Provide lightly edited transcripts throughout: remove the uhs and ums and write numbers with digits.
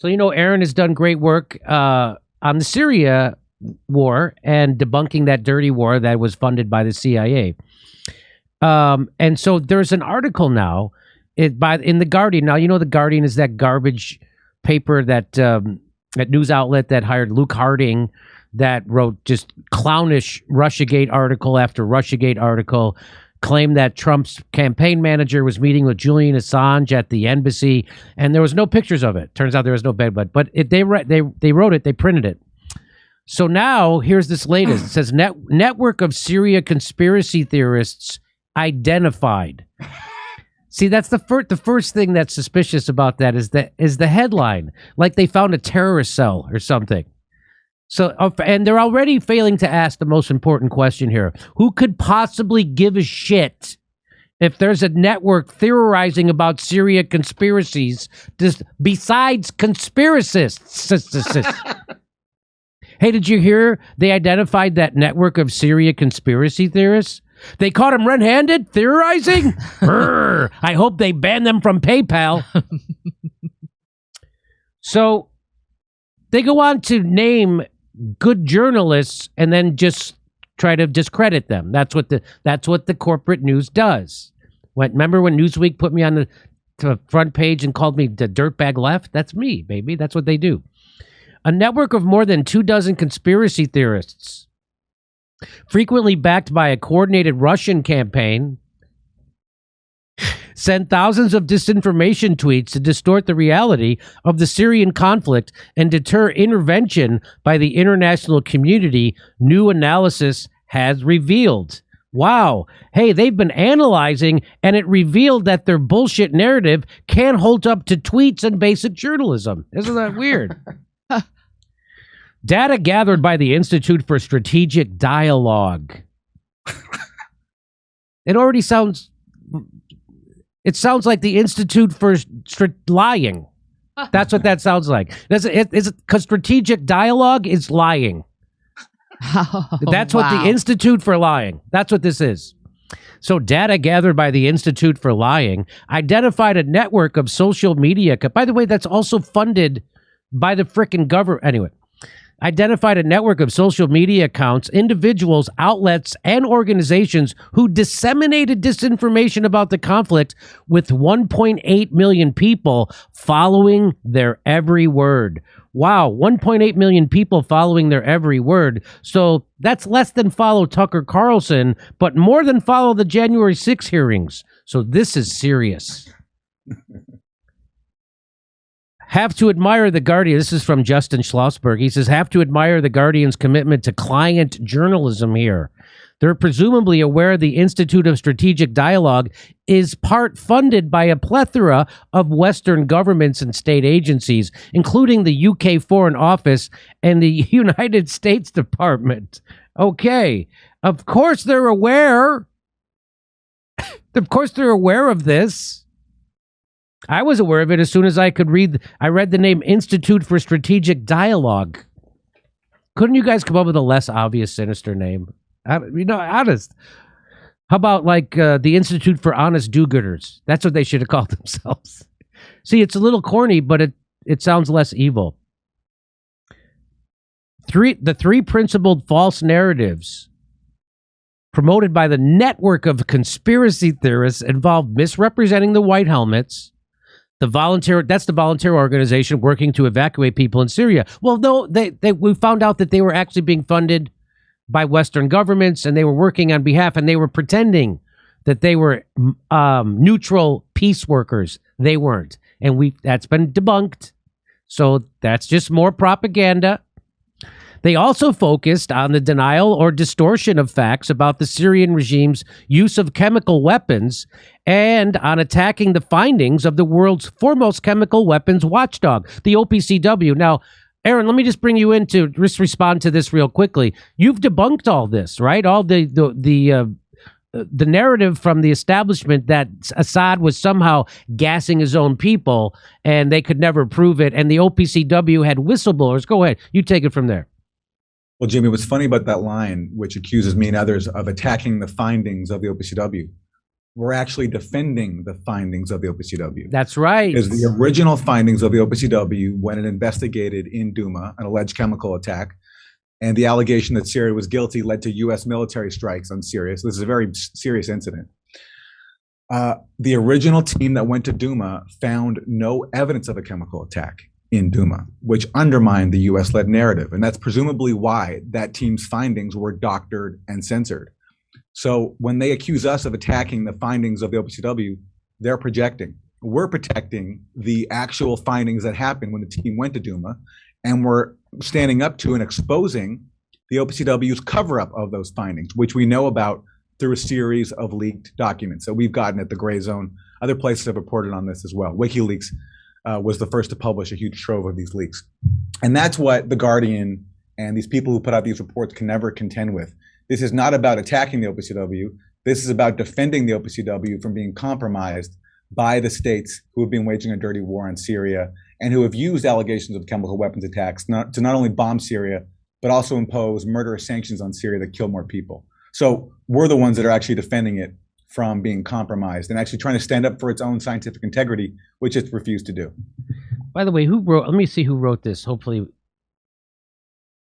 So, Aaron has done great work on the Syria war and debunking that dirty war that was funded by the CIA. And so there's an article now in the Guardian. Now, the Guardian is that garbage paper that news outlet that hired Luke Harding, that wrote just clownish Russiagate article after Russiagate article, claimed that Trump's campaign manager was meeting with Julian Assange at the embassy, and there was no pictures of it. Turns out there was no bed, but they wrote it, they printed it. So now here's this latest. It says network of Syria conspiracy theorists identified. See, that's the first thing that's suspicious about that is the headline, like they found a terrorist cell or something. So, and they're already failing to ask the most important question here. Who could possibly give a shit if there's a network theorizing about Syria conspiracies besides conspiracists? Hey, did you hear they identified that network of Syria conspiracy theorists? They caught him red-handed theorizing? I hope they ban them from PayPal. So they go on to name good journalists and then just try to discredit them. That's what the corporate news does. Remember when Newsweek put me on the front page and called me the dirtbag left? That's me, baby. That's what they do. A network of more than 24 conspiracy theorists, frequently backed by a coordinated Russian campaign, sent thousands of disinformation tweets to distort the reality of the Syrian conflict and deter intervention by the international community, new analysis has revealed. Wow. Hey, they've been analyzing, and it revealed that their bullshit narrative can't hold up to tweets and basic journalism. Isn't that weird? Data gathered by the Institute for Strategic Dialogue. It sounds like the Institute for Lying. That's what that sounds like. Because strategic dialogue is lying. That's what the Institute for Lying. That's what this is. So data gathered by the Institute for Lying identified a network of social media. By the way, that's also funded by the frickin' government. Anyway. Identified a network of social media accounts, individuals, outlets, and organizations who disseminated disinformation about the conflict, with 1.8 million people following their every word. Wow, 1.8 million people following their every word. So that's less than follow Tucker Carlson, but more than follow the January 6 hearings. So this is serious. Have to admire the Guardian. This is from Justin Schlossberg. He says, have to admire the Guardian's commitment to client journalism here. They're presumably aware the Institute of Strategic Dialogue is part funded by a plethora of Western governments and state agencies, including the UK Foreign Office and the United States Department. Okay. Of course they're aware. Of course they're aware of this. I was aware of it as soon as I could read. I read the name Institute for Strategic Dialogue. Couldn't you guys come up with a less obvious, sinister name? Honest. How about the Institute for Honest Do-Gooders? That's what they should have called themselves. See, it's a little corny, but it sounds less evil. The three principled false narratives promoted by the network of conspiracy theorists involve misrepresenting the white helmets. That's the volunteer organization working to evacuate people in Syria. Well, no, we found out that they were actually being funded by Western governments, and they were working on behalf, and they were pretending that they were neutral peace workers. They weren't, and that's been debunked. So that's just more propaganda. They also focused on the denial or distortion of facts about the Syrian regime's use of chemical weapons and on attacking the findings of the world's foremost chemical weapons watchdog, the OPCW. Now, Aaron, let me just bring you in to just respond to this real quickly. You've debunked all this, right? All the narrative from the establishment that Assad was somehow gassing his own people and they could never prove it, and the OPCW had whistleblowers. Go ahead. You take it from there. Well, Jimmy, what's funny about that line, which accuses me and others of attacking the findings of the OPCW, were actually defending the findings of the OPCW. That's right. Because the original findings of the OPCW, when it investigated in Duma an alleged chemical attack, and the allegation that Syria was guilty led to U.S. military strikes on Syria. So this is a very serious incident. The original team that went to Duma found no evidence of a chemical attack in Duma, which undermined the U.S.-led narrative. And that's presumably why that team's findings were doctored and censored. So when they accuse us of attacking the findings of the OPCW, they're projecting. We're protecting the actual findings that happened when the team went to Duma, and we're standing up to and exposing the OPCW's cover-up of those findings, which we know about through a series of leaked documents that we've gotten at the Gray Zone. Other places have reported on this as well. WikiLeaks was the first to publish a huge trove of these leaks. And that's what The Guardian and these people who put out these reports can never contend with. This is not about attacking the OPCW. This is about defending the OPCW from being compromised by the states who have been waging a dirty war on Syria and who have used allegations of chemical weapons attacks to not only bomb Syria, but also impose murderous sanctions on Syria that kill more people. So we're the ones that are actually defending it from being compromised and actually trying to stand up for its own scientific integrity, which it's refused to do. By the way, let me see who wrote this. Hopefully,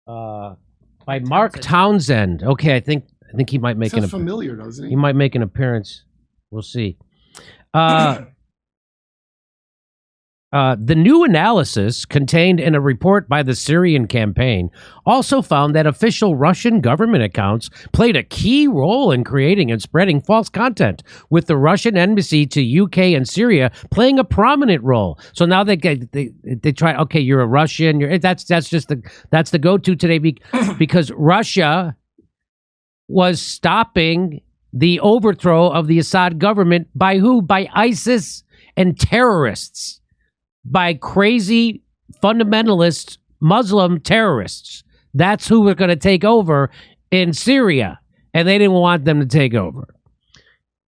by Mark Townsend. Okay, I think he might make Sounds familiar, doesn't he? He might make an appearance. We'll see. The new analysis contained in a report by the Syrian campaign also found that official Russian government accounts played a key role in creating and spreading false content, with the Russian embassy to UK and Syria playing a prominent role. So now they try. Okay, you're a Russian. That's the go-to today because Russia was stopping the overthrow of the Assad government by who? By ISIS and terrorists. By crazy fundamentalist Muslim terrorists. That's who we're going to take over in Syria. And they didn't want them to take over.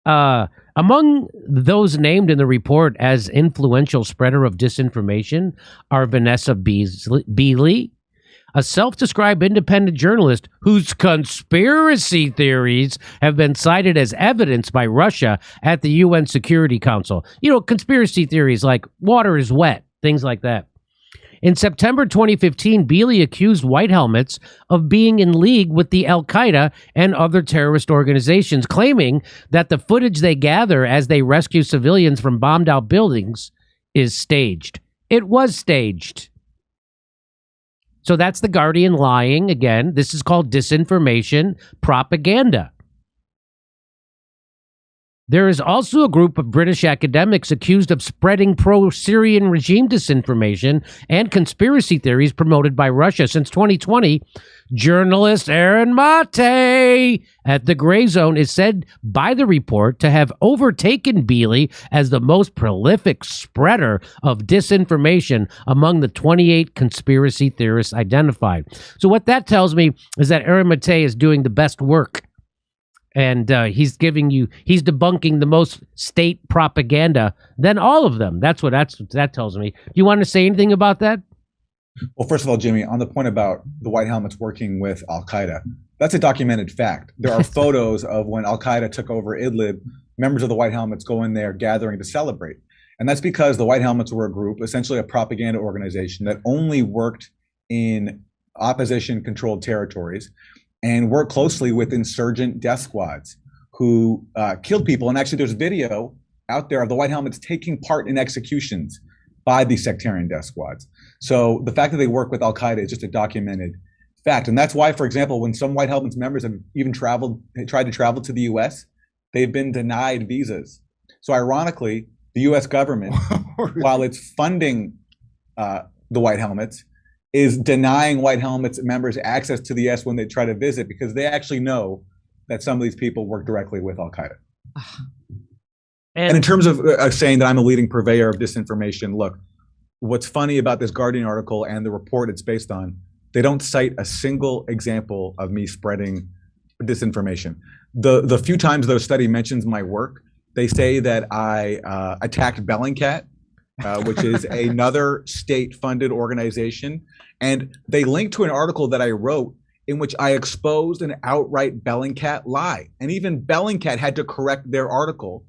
Among those named in the report as influential spreader of disinformation are Vanessa Beeley, a self-described independent journalist whose conspiracy theories have been cited as evidence by Russia at the UN Security Council. You know, conspiracy theories like water is wet, things like that. In September 2015, Beeley accused White Helmets of being in league with the Al-Qaeda and other terrorist organizations, claiming that the footage they gather as they rescue civilians from bombed-out buildings is staged. It was staged. So that's The Guardian lying again. This is called disinformation propaganda. There is also a group of British academics accused of spreading pro-Syrian regime disinformation and conspiracy theories promoted by Russia. Since 2020, journalist Aaron Maté at the Gray Zone is said by the report to have overtaken Beeley as the most prolific spreader of disinformation among the 28 conspiracy theorists identified. So what that tells me is that Aaron Maté is doing the best work. And he's debunking the most state propaganda than all of them. That's what that tells me. Do you want to say anything about that? Well, first of all, Jimmy, on the point about the White Helmets working with Al-Qaeda, that's a documented fact. There are photos of when Al-Qaeda took over Idlib, members of the White Helmets go in there gathering to celebrate. And that's because the White Helmets were a group, essentially a propaganda organization that only worked in opposition-controlled territories and work closely with insurgent death squads who killed people. And actually, there's video out there of the White Helmets taking part in executions by these sectarian death squads. So the fact that they work with Al-Qaeda is just a documented fact. And that's why, for example, when some White Helmets members have even tried to travel to the U.S., they've been denied visas. So ironically, the U.S. government, while it's funding the White Helmets, is denying White Helmets members access to the U.S. when they try to visit, because they actually know that some of these people work directly with Al-Qaeda. And in terms of saying that I'm a leading purveyor of disinformation, look, what's funny about this Guardian article and the report it's based on, they don't cite a single example of me spreading disinformation. The few times those study mentions my work, they say that I attacked Bellingcat, which is another state-funded organization. And they link to an article that I wrote in which I exposed an outright Bellingcat lie. And even Bellingcat had to correct their article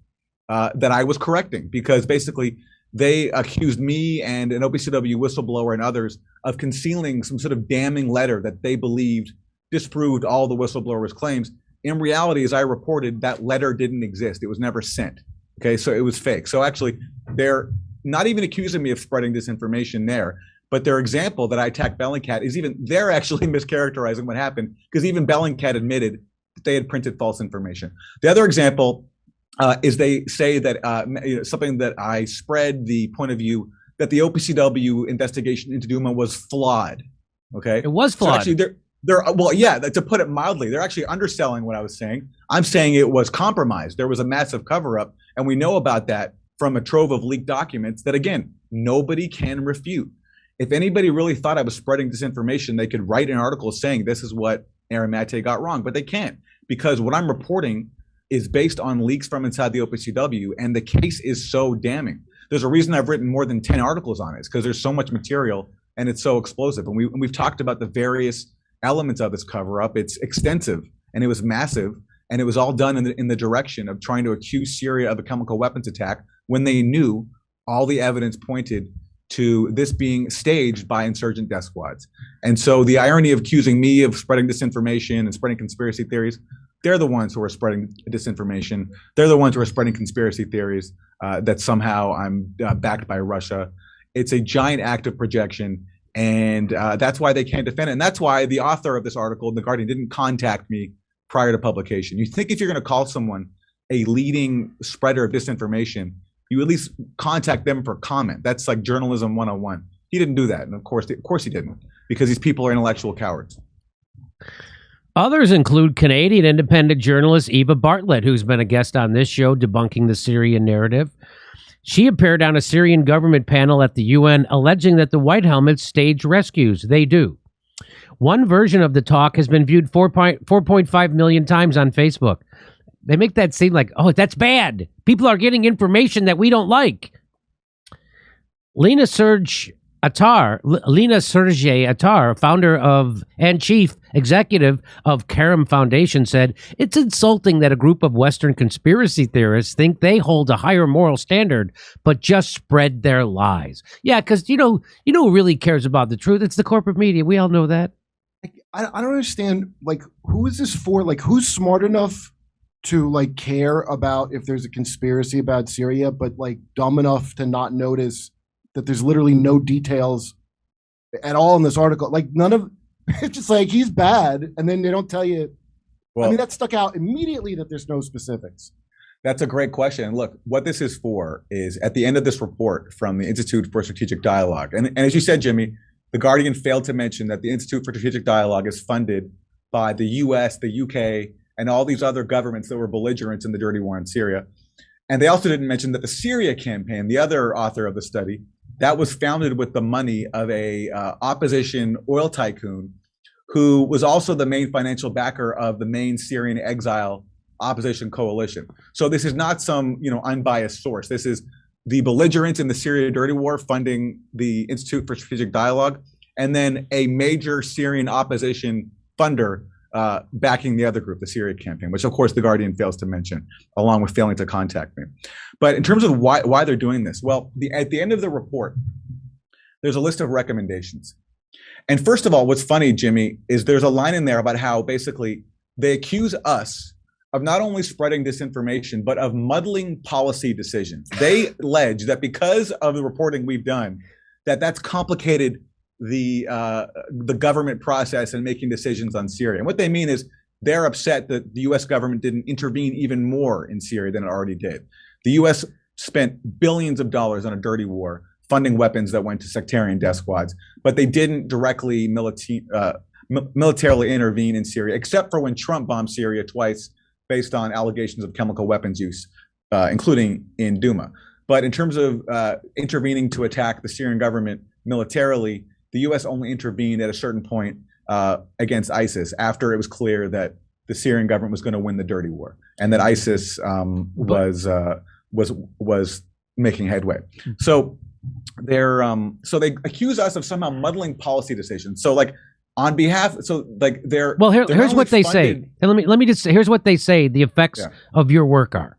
that I was correcting, because basically they accused me and an OPCW whistleblower and others of concealing some sort of damning letter that they believed disproved all the whistleblower's claims. In reality, as I reported, that letter didn't exist. It was never sent. Okay, so it was fake. So actually, they're not even accusing me of spreading disinformation there, but their example that I attacked Bellingcat is they're actually mischaracterizing what happened, because even Bellingcat admitted that they had printed false information. The other example is they say that something that I spread the point of view that the OPCW investigation into Duma was flawed. Okay, it was flawed. So actually, well, yeah, to put it mildly, they're actually underselling what I was saying. I'm saying it was compromised. There was a massive cover-up, and we know about that from a trove of leaked documents that, again, nobody can refute. If anybody really thought I was spreading disinformation, they could write an article saying this is what Aaron Maté got wrong, but they can't, because what I'm reporting is based on leaks from inside the OPCW, and the case is so damning. There's a reason I've written more than 10 articles on it, because there's so much material and it's so explosive. And we've talked about the various elements of this cover-up. It's extensive, and it was massive, and it was all done in the direction of trying to accuse Syria of a chemical weapons attack when they knew all the evidence pointed to this being staged by insurgent death squads. And so the irony of accusing me of spreading disinformation and spreading conspiracy theories, they're the ones who are spreading disinformation. They're the ones who are spreading conspiracy theories that somehow I'm backed by Russia. It's a giant act of projection, and that's why they can't defend it. And that's why the author of this article in The Guardian didn't contact me prior to publication. You think if you're going to call someone a leading spreader of disinformation, you at least contact them for comment. That's like journalism 101. He didn't do that, and of course he didn't, because these people are intellectual cowards. Others include Canadian independent journalist Eva Bartlett, who's been a guest on this show debunking the Syrian narrative. She appeared on a Syrian government panel at the UN alleging that the White Helmets stage rescues. They do. One version of the talk has been viewed 4.5 million times on Facebook. They make that seem like, oh, that's bad. People are getting information that we don't like. Lena Serge Attar, founder of and chief executive of Karam Foundation, said it's insulting that a group of Western conspiracy theorists think they hold a higher moral standard, but just spread their lies. Yeah, because you know who really cares about the truth? It's the corporate media. We all know that. I don't understand. Like, who is this for? Like, who's smart enough to like care about if there's a conspiracy about Syria, but like dumb enough to not notice that there's literally no details at all in this article? Like, none of it's just like he's bad, and then they don't tell you. Well, I mean, that stuck out immediately that there's no specifics. That's a great question. And look, what this is for is at the end of this report from the Institute for Strategic Dialogue. And as you said, Jimmy, The Guardian failed to mention that the Institute for Strategic Dialogue is funded by the US, the UK, and all these other governments that were belligerents in the dirty war in Syria. And they also didn't mention that the Syria campaign, the other author of the study, that was founded with the money of a opposition oil tycoon who was also the main financial backer of the main Syrian exile opposition coalition. So this is not some unbiased source. This is the belligerents in the Syria dirty war funding the Institute for Strategic Dialogue, and then a major Syrian opposition funder backing the other group, the Syria campaign, which of course the Guardian fails to mention, along with failing to contact me. But in terms of why they're doing this, well, at the end of the report, there's a list of recommendations. And first of all, what's funny, Jimmy, is there's a line in there about how basically they accuse us of not only spreading disinformation, but of muddling policy decisions. They allege that because of the reporting we've done, that's complicated the government process and making decisions on Syria. And what they mean is they're upset that the US government didn't intervene even more in Syria than it already did. The US spent billions of dollars on a dirty war, funding weapons that went to sectarian death squads, but they didn't directly militarily intervene in Syria, except for when Trump bombed Syria twice based on allegations of chemical weapons use, including in Duma. But in terms of intervening to attack the Syrian government militarily, the U.S. only intervened at a certain point against ISIS after it was clear that the Syrian government was going to win the dirty war, and that ISIS was making headway. So they accuse us of somehow muddling policy decisions. So like on behalf, so like they're here's what they say. And let me just say, here's what they say the effects of your work are.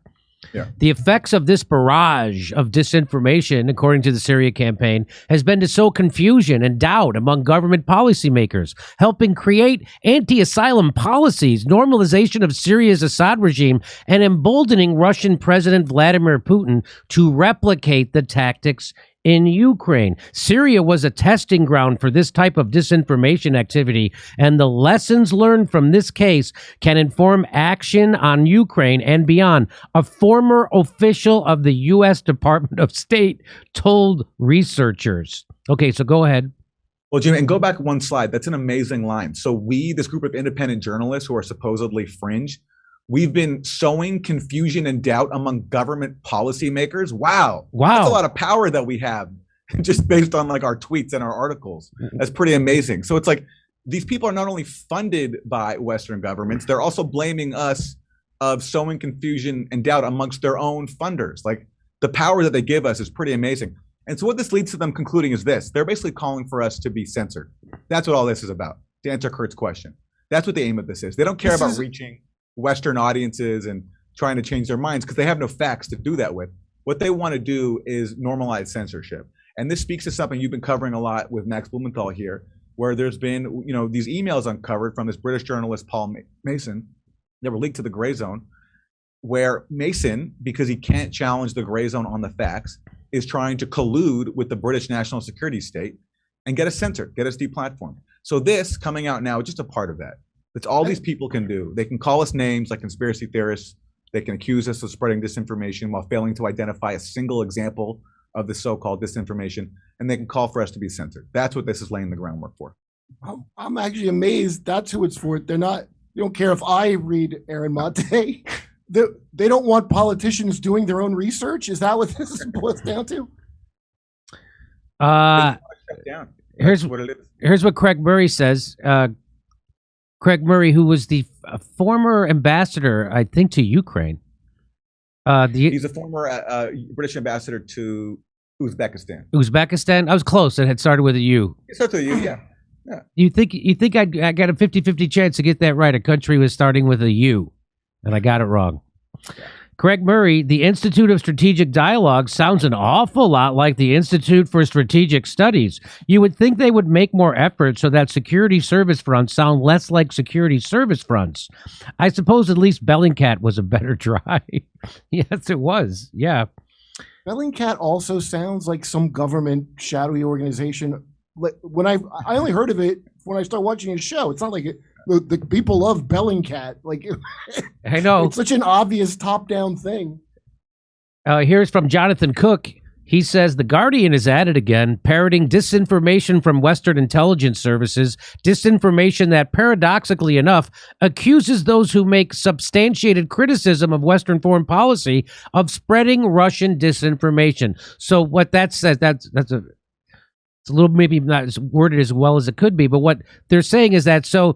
Yeah. The effects of this barrage of disinformation, according to the Syria campaign, has been to sow confusion and doubt among government policymakers, helping create anti-asylum policies, normalization of Syria's Assad regime, and emboldening Russian President Vladimir Putin to replicate the tactics in Ukraine. Syria was a testing ground for this type of disinformation activity, and the lessons learned from this case can inform action on Ukraine and beyond. A former official of the U.S. Department of State told researchers. Okay, so go ahead. Well, Jimmy, and go back one slide. That's an amazing line. So we, this group of independent journalists who are supposedly fringe, we've been sowing confusion and doubt among government policymakers. Wow. That's a lot of power that we have just based on like our tweets and our articles. That's pretty amazing. So it's like these people are not only funded by Western governments, they're also blaming us of sowing confusion and doubt amongst their own funders. Like the power that they give us is pretty amazing. And so what this leads to them concluding is this. They're basically calling for us to be censored. That's what all this is about, to answer Kurt's question. That's what the aim of this is. They don't care about reaching Western audiences and trying to change their minds because they have no facts to do that with. What they want to do is normalize censorship. And this speaks to something you've been covering a lot with Max Blumenthal here, where there's been, these emails uncovered from this British journalist, Paul Mason, that were leaked to the Gray Zone, where Mason, because he can't challenge the Gray Zone on the facts, is trying to collude with the British national security state and get us censored, get us deplatformed. So this coming out now is just a part of that. That's all these people can do. They can call us names like conspiracy theorists. They can accuse us of spreading disinformation while failing to identify a single example of the so-called disinformation. And they can call for us to be censored. That's what this is laying the groundwork for. I'm actually amazed that's who it's for. They don't care if I read Aaron Maté. They don't want politicians doing their own research. Is that what this boils down to? Here's what it is. Here's what Craig Murray says. Craig Murray, who was the former ambassador, I think, to Ukraine. He's a former British ambassador to Uzbekistan. Uzbekistan? I was close. It had started with a U. It started with a U, yeah. You think I got a 50-50 chance to get that right? A country was starting with a U, and I got it wrong. Yeah. Craig Murray, the Institute of Strategic Dialogue sounds an awful lot like the Institute for Strategic Studies. You would think they would make more effort so that security service fronts sound less like security service fronts. I suppose at least Bellingcat was a better try. Yes, it was. Yeah. Bellingcat also sounds like some government shadowy organization. When I only heard of it when I started watching his show. It's not like the people love Bellingcat. Like, I know. It's such an obvious top-down thing. Here's from Jonathan Cook. He says, The Guardian is at it again, parroting disinformation from Western intelligence services, disinformation that, paradoxically enough, accuses those who make substantiated criticism of Western foreign policy of spreading Russian disinformation. So what that says, it's a little maybe not as worded as well as it could be, but what they're saying is that, so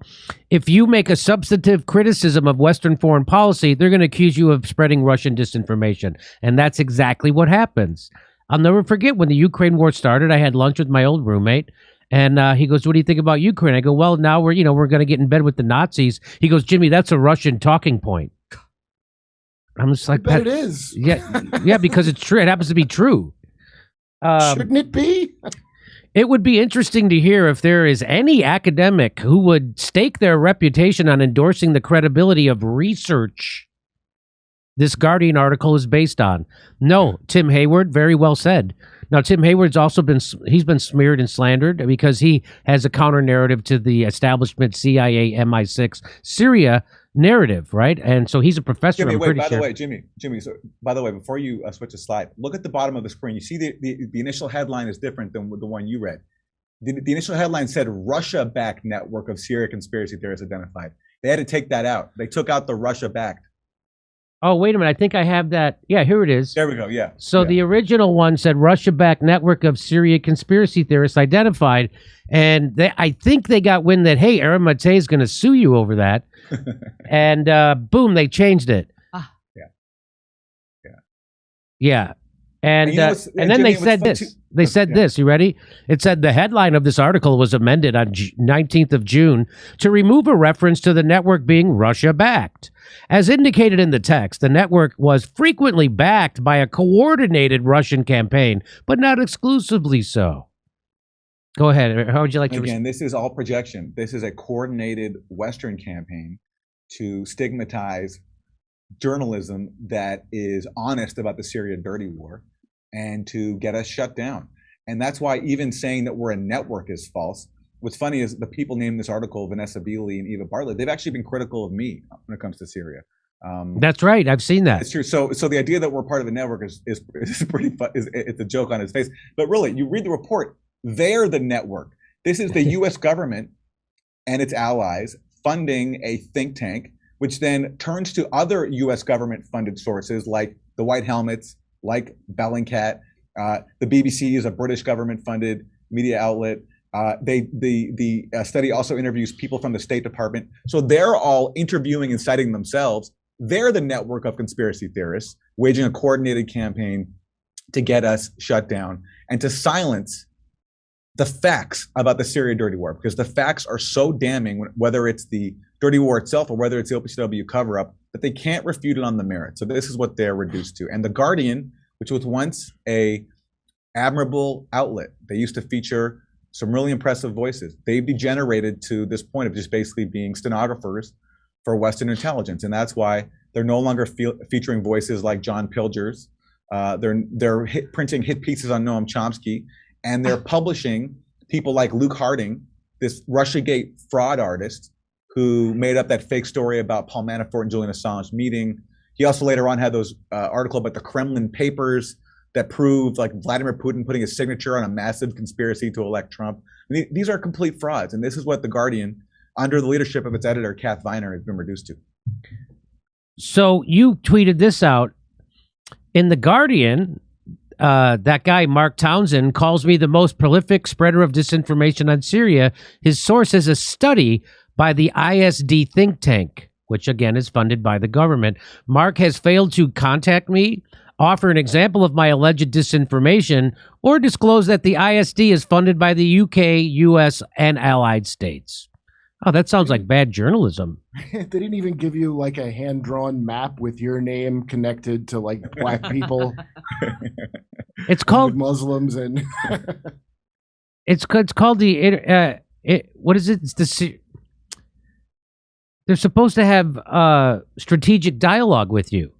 if you make a substantive criticism of Western foreign policy, they're going to accuse you of spreading Russian disinformation. And that's exactly what happens. I'll never forget when the Ukraine war started, I had lunch with my old roommate, and he goes, what do you think about Ukraine? I go, well, now we're going to get in bed with the Nazis. He goes, Jimmy, that's a Russian talking point. I'm just like, I bet it is. Yeah, because it's true. It happens to be true. Shouldn't it be? It would be interesting to hear if there is any academic who would stake their reputation on endorsing the credibility of research this Guardian article is based on. No, Tim Hayward, very well said. Now, Tim Hayward's also been smeared and slandered because he has a counter narrative to the establishment CIA MI6 Syria narrative, right? And so he's a professor. Jimmy, wait, by the way, Jimmy, so by the way, before you switch a slide, look at the bottom of the screen. You see the initial headline is different than the one you read. The initial headline said Russia-backed network of Syria conspiracy theorists identified. They had to take that out. They took out the Russia-backed. Oh, wait a minute. I think I have that. Yeah, here it is. There we go. Yeah. So the original one said Russia-backed network of Syria conspiracy theorists identified. And I think they got wind that, hey, Aaron Maté is going to sue you over that. And boom, they changed it. Yeah. And you know what's- and then Jimmy, they said what's this. fun They said this. You ready? It said the headline of this article was amended on 19th of June to remove a reference to the network being Russia-backed. As indicated in the text, the network was frequently backed by a coordinated Russian campaign, but not exclusively so. Go ahead. How would you like to Again, this is all projection. This is a coordinated Western campaign to stigmatize journalism that is honest about the Syria dirty war and to get us shut down. And that's why even saying that we're a network is false. What's funny is the people named this article, Vanessa Beeley and Eva Bartlett, they've actually been critical of me when it comes to Syria. That's right. I've seen that. It's true. So the idea that we're part of a network is pretty fun. It's a joke on his face. But really, you read the report, they're the network. This is the U.S. government and its allies funding a think tank, which then turns to other U.S. government-funded sources like the White Helmets, like Bellingcat. The BBC is a British government-funded media outlet. The study also interviews people from the State Department. So they're all interviewing and citing themselves. They're the network of conspiracy theorists waging a coordinated campaign to get us shut down and to silence the facts about the Syria dirty war, because the facts are so damning, whether it's the dirty war itself or whether it's the OPCW cover-up, that they can't refute it on the merit. So this is what they're reduced to. And The Guardian, which was once a admirable outlet, they used to feature some really impressive voices. They've degenerated to this point of just basically being stenographers for Western intelligence. And that's why they're no longer featuring voices like John Pilgers. They're printing hit pieces on Noam Chomsky, and they're publishing people like Luke Harding, this Russiagate fraud artist who made up that fake story about Paul Manafort and Julian Assange meeting. He also later on had those article about the Kremlin papers that proved like Vladimir Putin putting his signature on a massive conspiracy to elect Trump. These are complete frauds. And this is what The Guardian, under the leadership of its editor, Kath Viner, has been reduced to. So you tweeted this out. In The Guardian, that guy, Mark Townsend, calls me the most prolific spreader of disinformation on Syria. His source is a study by the ISD think tank, which again is funded by the government. Mark has failed to contact me, offer an example of my alleged disinformation, or disclose that the ISD is funded by the UK, US, and allied states. Oh, that sounds like bad journalism. They didn't even give you like a hand-drawn map with your name connected to like black people. It's called Muslims and it's called the what is it? It's the they're supposed to have strategic dialogue with you.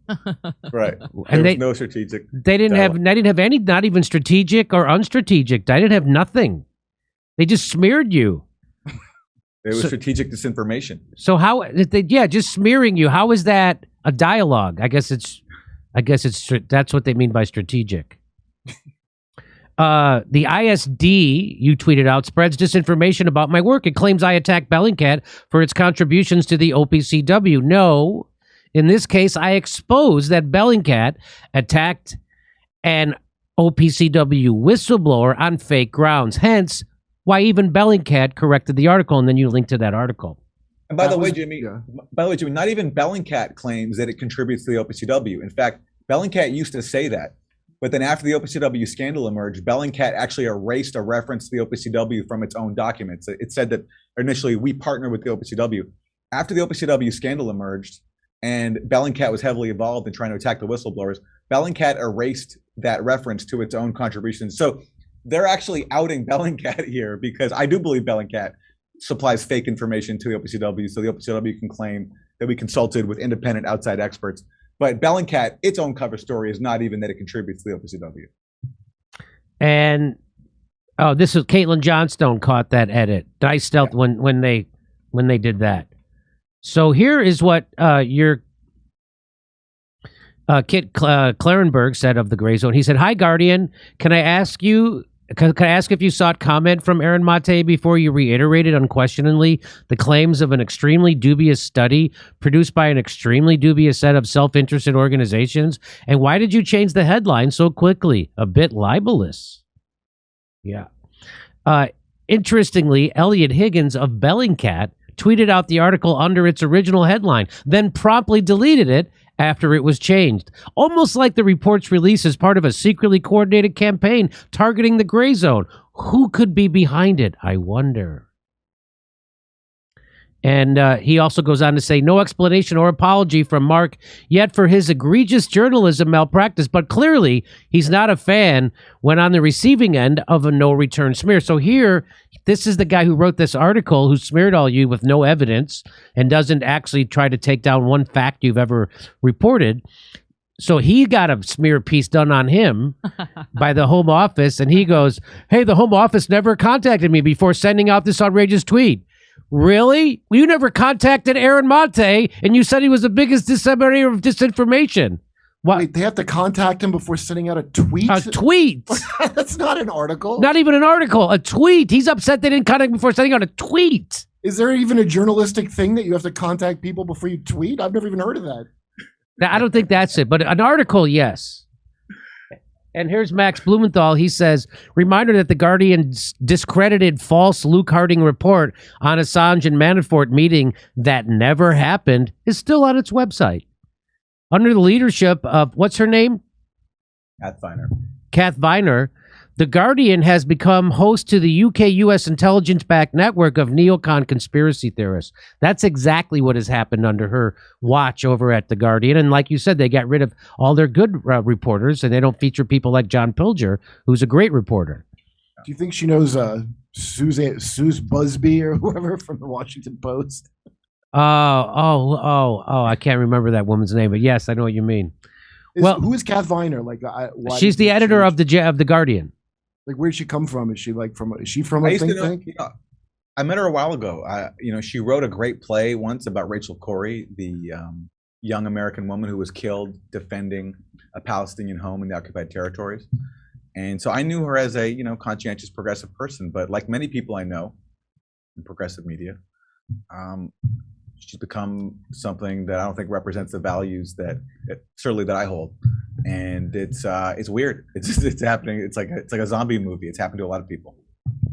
Right. And there was no strategic. They didn't dialogue. have. I didn't have any. Not even strategic or unstrategic. I didn't have nothing. They just smeared you. It was strategic disinformation. So how? Just smearing you. How is that a dialogue? I guess it's. That's what they mean by strategic. The ISD, you tweeted out, spreads disinformation about my work. It claims I attacked Bellingcat for its contributions to the OPCW. No, in this case, I exposed that Bellingcat attacked an OPCW whistleblower on fake grounds. Hence, why even Bellingcat corrected the article, and then you linked to that article. And by the way, Jimmy, not even Bellingcat claims that it contributes to the OPCW. In fact, Bellingcat used to say that. But then after the OPCW scandal emerged, Bellingcat actually erased a reference to the OPCW from its own documents. It said that initially we partnered with the OPCW. After the OPCW scandal emerged and Bellingcat was heavily involved in trying to attack the whistleblowers, Bellingcat erased that reference to its own contributions. So they're actually outing Bellingcat here, because I do believe Bellingcat supplies fake information to the OPCW so the OPCW can claim that we consulted with independent outside experts. But Bellingcat, its own cover story is not even that it contributes to the OPCW. And this was Caitlin Johnstone caught that edit. I stealth when they did that. So here is what your Kit Clarenberg said of the Gray Zone. He said, "Hi Guardian, can I ask if you sought comment from Aaron Maté before you reiterated unquestioningly the claims of an extremely dubious study produced by an extremely dubious set of self-interested organizations? And why did you change the headline so quickly? A bit libelous." Yeah. Interestingly, Elliot Higgins of Bellingcat tweeted out the article under its original headline, then promptly deleted it after it was changed. Almost like the report's release as part of a secretly coordinated campaign targeting the gray zone. Who could be behind it, I wonder? And he also goes on to say, no explanation or apology from Mark yet for his egregious journalism malpractice, but clearly he's not a fan when on the receiving end of a no-return smear. So here, this is the guy who wrote this article who smeared all you with no evidence and doesn't actually try to take down one fact you've ever reported. So he got a smear piece done on him by the Home Office, and he goes, hey, the Home Office never contacted me before sending out this outrageous tweet. Really? Well, you never contacted Aaron Maté, and you said he was the biggest disseminator of disinformation. What? Wait, they have to contact him before sending out a tweet? A tweet? That's not an article. Not even an article. A tweet. He's upset they didn't contact him before sending out a tweet. Is there even a journalistic thing that you have to contact people before you tweet? I've never even heard of that. Now, I don't think that's it, but an article, yes. And here's Max Blumenthal. He says, reminder that the Guardian's discredited false Luke Harding report on Assange and Manafort meeting that never happened is still on its website. Under the leadership of, what's her name? Kath Viner. The Guardian has become host to the UK-US intelligence-backed network of neocon conspiracy theorists. That's exactly what has happened under her watch over at The Guardian. And like you said, they got rid of all their good reporters, and they don't feature people like John Pilger, who's a great reporter. Do you think she knows Suze Busby or whoever from the Washington Post? I can't remember that woman's name, but yes, I know what you mean. Who is Kath Viner? She's the editor of the Guardian. Like, where'd she come from? Is she from a think tank? I met her a while ago. She wrote a great play once about Rachel Corrie, the young American woman who was killed defending a Palestinian home in the occupied territories. And so I knew her as a, conscientious progressive person, but like many people I know in progressive media, she's become something that I don't think represents the values that certainly that I hold. And it's weird. It's happening. It's like a zombie movie. It's happened to a lot of people.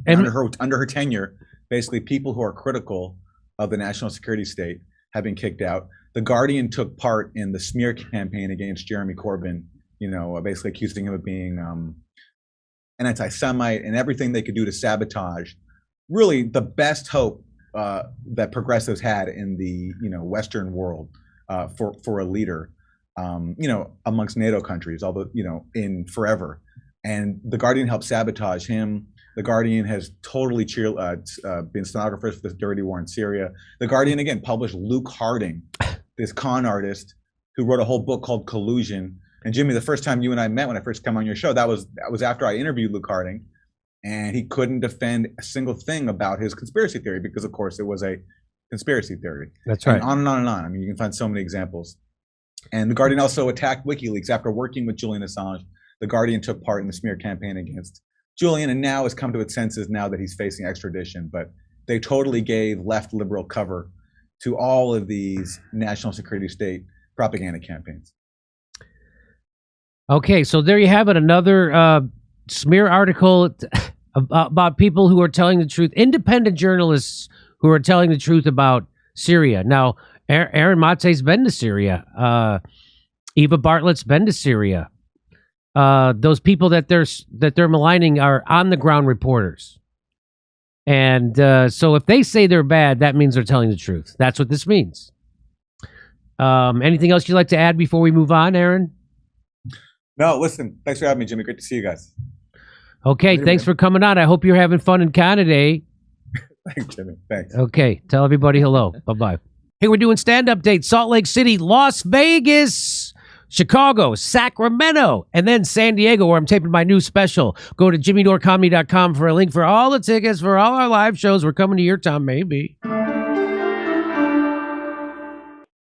And under her tenure, basically people who are critical of the national security state have been kicked out. The Guardian took part in the smear campaign against Jeremy Corbyn, basically accusing him of being an anti-Semite and everything they could do to sabotage really the best hope that progressives had in the Western world for a leader. Amongst NATO countries, although, in forever. And The Guardian helped sabotage him. The Guardian has totally been stenographers for this dirty war in Syria. The Guardian, again, published Luke Harding, this con artist who wrote a whole book called Collusion. And Jimmy, the first time you and I met when I first came on your show, that was after I interviewed Luke Harding. And he couldn't defend a single thing about his conspiracy theory because, of course, it was a conspiracy theory. That's right. And on and on and on. I mean, you can find so many examples. And The Guardian also attacked WikiLeaks after working with Julian Assange. The Guardian took part in the smear campaign against Julian and now has come to its senses now that he's facing extradition. But they totally gave left liberal cover to all of these national security state propaganda campaigns. Okay, so there you have it. Another smear article about people who are telling the truth, independent journalists who are telling the truth about Syria. Now, Aaron Mate's been to Syria. Eva Bartlett's been to Syria. Those people that they're maligning are on the ground reporters. And so if they say they're bad, that means they're telling the truth. That's what this means. Anything else you'd like to add before we move on, Aaron? No, listen, thanks for having me, Jimmy. Great to see you guys. Okay, thanks for coming on. I hope you're having fun in Canada. Thanks, Jimmy. Thanks. Okay, tell everybody hello. Bye-bye. Hey, we're doing stand-up dates. Salt Lake City, Las Vegas, Chicago, Sacramento, and then San Diego, where I'm taping my new special. Go to jimmydorecomedy.com for a link for all the tickets for all our live shows. We're coming to your town, maybe.